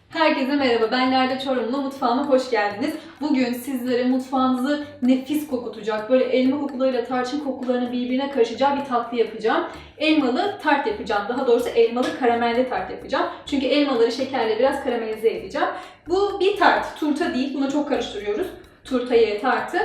Herkese merhaba, ben Lale Çorumlu, mutfağıma hoş geldiniz. Bugün sizlere mutfağınızı nefis kokutacak, böyle elma kokularıyla tarçın kokularının birbirine karışacağı bir tatlı yapacağım. Elmalı tart yapacağım, daha doğrusu elmalı karamelli tart yapacağım. Çünkü elmaları şekerle biraz karamelize edeceğim. Bu bir tart, turta değil, buna çok karıştırıyoruz. Turtayı, tartı.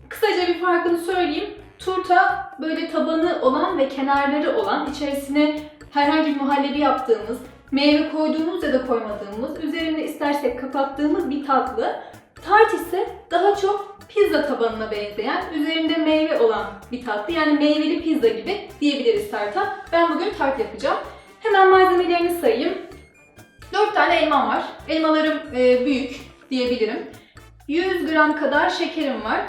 Kısaca bir farkını söyleyeyim. Turta böyle tabanı olan ve kenarları olan, içerisine herhangi bir muhallebi yaptığımız, meyve koyduğumuz ya da koymadığımız, üzerine istersek kapattığımız bir tatlı. Tart ise daha çok pizza tabanına benzeyen, üzerinde meyve olan bir tatlı. Yani meyveli pizza gibi diyebiliriz tarta. Ben bugün tart yapacağım. Hemen malzemelerini sayayım. 4 tane elmam var. Elmalarım büyük diyebilirim. 100 gram kadar şekerim var.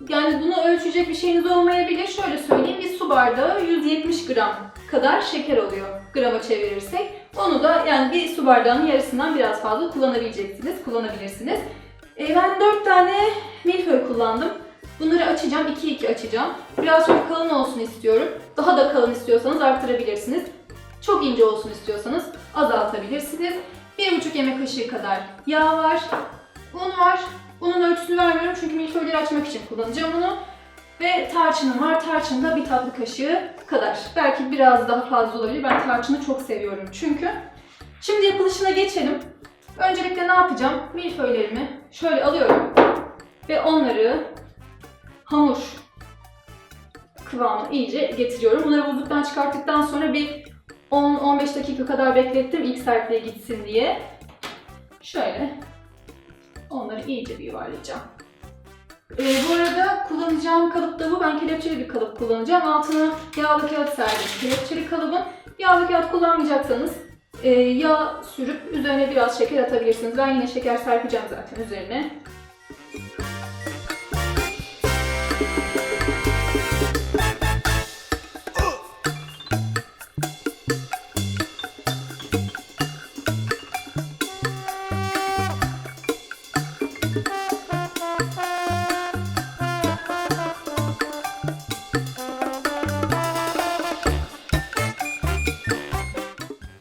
Yani bunu ölçecek bir şeyiniz olmayabilir. Şöyle söyleyeyim, bir su bardağı 170 gram kadar şeker oluyor grama çevirirsek. Onu da yani bir su bardağının yarısından biraz fazla kullanabilirsiniz. Ben 4 tane milföy kullandım. Bunları açacağım, 2-2 açacağım. Biraz çok kalın olsun istiyorum. Daha da kalın istiyorsanız arttırabilirsiniz. Çok ince olsun istiyorsanız azaltabilirsiniz. 1,5 yemek kaşığı kadar yağ var. Un var. Unun ölçüsünü vermiyorum çünkü milföyleri açmak için kullanacağım onu. Ve tarçınım var. Tarçın da bir tatlı kaşığı kadar. Belki biraz daha fazla olabilir. Ben tarçını çok seviyorum çünkü. Şimdi yapılışına geçelim. Öncelikle ne yapacağım? Milföylerimi şöyle alıyorum. Ve onları hamur kıvamına iyice getiriyorum. Bunları buzluktan çıkarttıktan sonra bir 10-15 dakika kadar beklettim ilk sertliğe gitsin diye. Şöyle onları iyice bir yuvarlayacağım. Bu arada kullanacağım kalıp da bu. Ben kelepçeli bir kalıp kullanacağım. Altına yağlı kağıt serdim. Kelepçeli kalıbın. Yağlı kağıt kullanmayacaksanız yağ sürüp üzerine biraz şeker atabilirsiniz. Ben yine şeker serpeceğim zaten üzerine.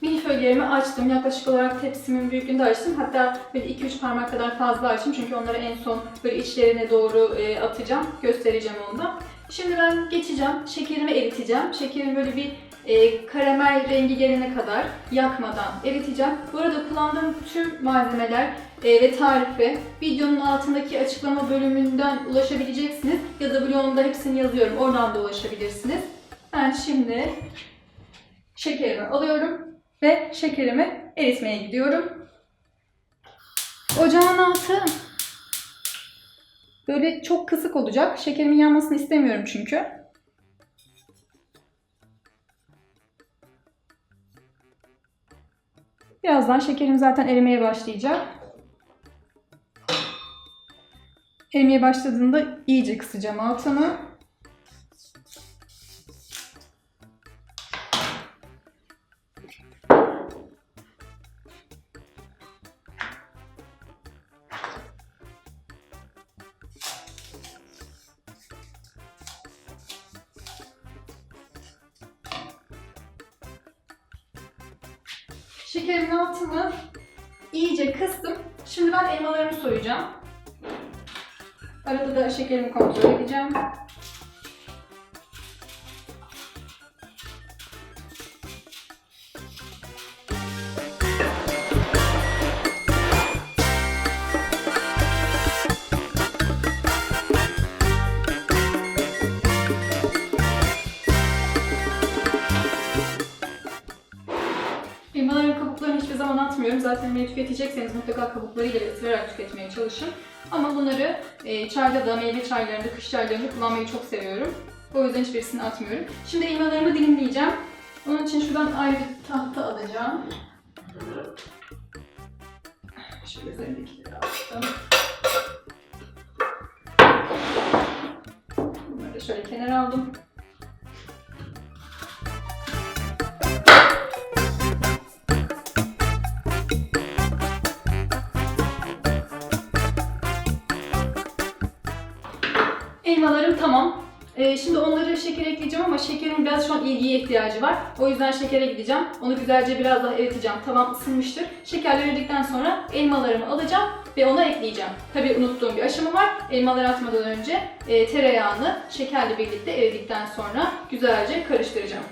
Milföylerimi açtım. Yaklaşık olarak tepsimin büyüklüğünde açtım. Hatta böyle 2-3 parmak kadar fazla açtım. Çünkü onları en son böyle içlerine doğru atacağım. Göstereceğim onu da. Şimdi ben geçeceğim. Şekerimi eriteceğim. Şekerin böyle bir karamel rengi gelene kadar yakmadan eriteceğim. Bu arada kullandığım tüm malzemeler ve tarife videonun altındaki açıklama bölümünden ulaşabileceksiniz. Ya da blogumda hepsini yazıyorum. Oradan da ulaşabilirsiniz. Ben şimdi şekerimi alıyorum. Ve şekerimi eritmeye gidiyorum. Ocağın altı böyle çok kısık olacak. Şekerimin yanmasını istemiyorum çünkü. Birazdan şekerim zaten erimeye başlayacak. Erimeye başladığında iyice kısacağım altını. Şekerimin altını iyice kıstım. Şimdi ben elmalarımı soyacağım. Arada da şekerimi kontrol edeceğim. Elmaların kabuklarını hiçbir zaman atmıyorum. Zaten yemeği tüketecekseniz mutlaka kabuklarıyla ısırarak tüketmeye çalışın. Ama bunları çayda da, meyve çaylarında, kış çaylarında kullanmayı çok seviyorum. O yüzden hiçbirisini atmıyorum. Şimdi elmalarımı dilimleyeceğim. Onun için şuradan ayrı bir tahta alacağım. Şöyle üzerindekileri aldım. Bunları da şöyle kenara aldım. Elmalarım tamam. Şimdi onları şeker ekleyeceğim ama şekerin biraz şu an ilgiye ihtiyacı var. O yüzden şekere gideceğim. Onu güzelce biraz daha eriteceğim. Tavam ısınmıştır. Şekerleri eridikten sonra elmalarımı alacağım ve ona ekleyeceğim. Tabii unuttuğum bir aşama var. Elmaları atmadan önce tereyağını şekerle birlikte eridikten sonra güzelce karıştıracağım.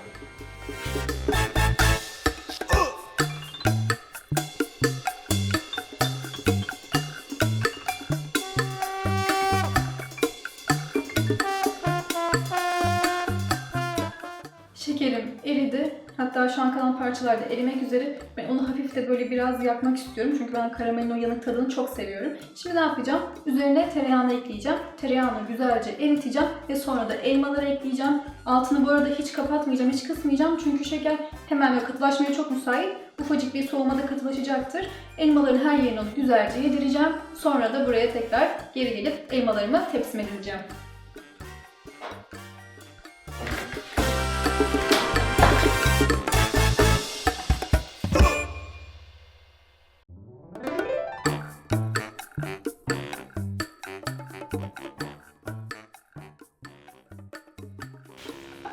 Şekerim eridi. Hatta şu an kalan parçalar da erimek üzere. Ben onu hafif de böyle biraz yakmak istiyorum. Çünkü ben karamelin o yanık tadını çok seviyorum. Şimdi ne yapacağım? Üzerine tereyağını ekleyeceğim. Tereyağını güzelce eriteceğim ve sonra da elmaları ekleyeceğim. Altını bu arada hiç kapatmayacağım, hiç kısmayacağım. Çünkü şeker hemen ve katılaşmaya çok müsait. Ufacık bir soğumada katılaşacaktır. Elmaların her yerine onu güzelce yedireceğim. Sonra da buraya tekrar geri gelip elmalarımı tepsime dizeceğim.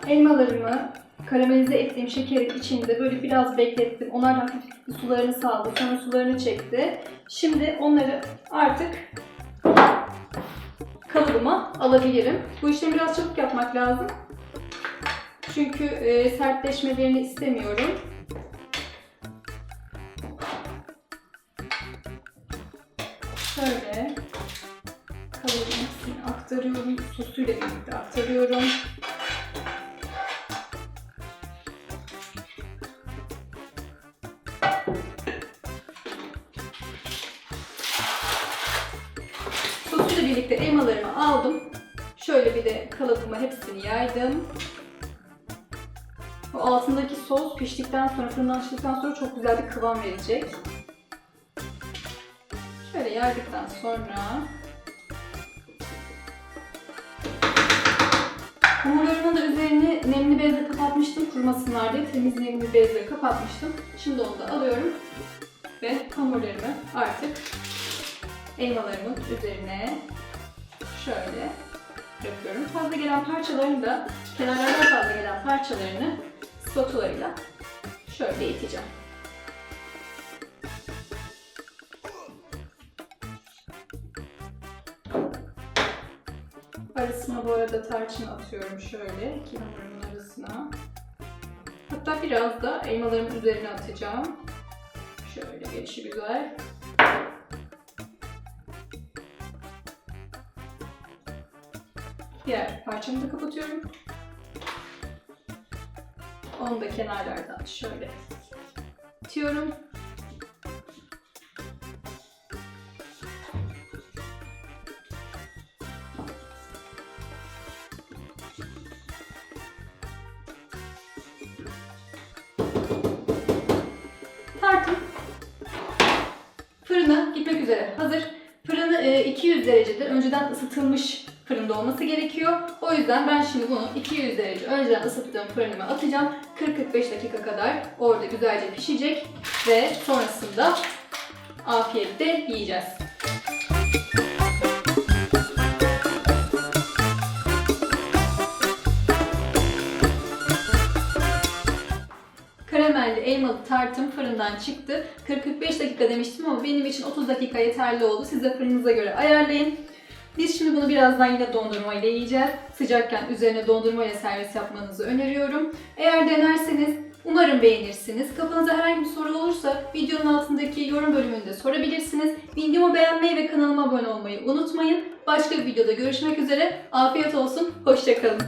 Elmalarımı karamelize ettiğim şekerin içinde böyle biraz beklettim. Onlar hafif sularını saldı, sonra sularını çekti. Şimdi onları artık kalıbıma alabilirim. Bu işlemi biraz çabuk yapmak lazım. Çünkü sertleşmelerini istemiyorum. Şöyle kalıbın hepsini aktarıyorum. Sosuyla birlikte aktarıyorum. Sosuyla birlikte elmalarımı aldım. Şöyle bir de kalıbıma hepsini yaydım. O altındaki sos piştikten sonra, fırından çıktıktan sonra çok güzel bir kıvam verecek. Şöyle yaydıktan sonra hamurlarımın da üzerini nemli bezle kapatmıştım kurumasınlar diye. Temiz nemli bezle kapatmıştım. Şimdi onu da alıyorum ve hamurlarımı artık elmalarımın üzerine şöyle bırakıyorum. Fazla gelen parçalarını da, kenarlardan fazla gelen parçalarını spatula ile şöyle iteceğim. Arasına bu arada tarçın atıyorum şöyle iki hamurumun arasına. Hatta biraz da elmalarımın üzerine atacağım. Şöyle gelişi güzel. Diğer parçamı da kapatıyorum. Onu da kenarlardan şöyle itiyorum. Tartım fırına gitmek üzere hazır. Fırını 200 derecede önceden ısıtılmış fırında olması gerekiyor. O yüzden ben şimdi bunu 200 derece önceden ısıttığım fırınıma atacağım. 40-45 dakika kadar orada güzelce pişecek ve sonrasında afiyetle yiyeceğiz. Karamelli elmalı tartım fırından çıktı. 40-45 dakika demiştim ama benim için 30 dakika yeterli oldu. Siz de fırınınıza göre ayarlayın. Biz şimdi bunu birazdan yine dondurma ile yiyeceğiz. Sıcakken üzerine dondurma ile servis yapmanızı öneriyorum. Eğer denerseniz umarım beğenirsiniz. Kafanıza herhangi bir soru olursa videonun altındaki yorum bölümünde sorabilirsiniz. Videomu beğenmeyi ve kanalıma abone olmayı unutmayın. Başka bir videoda görüşmek üzere. Afiyet olsun, hoşça kalın.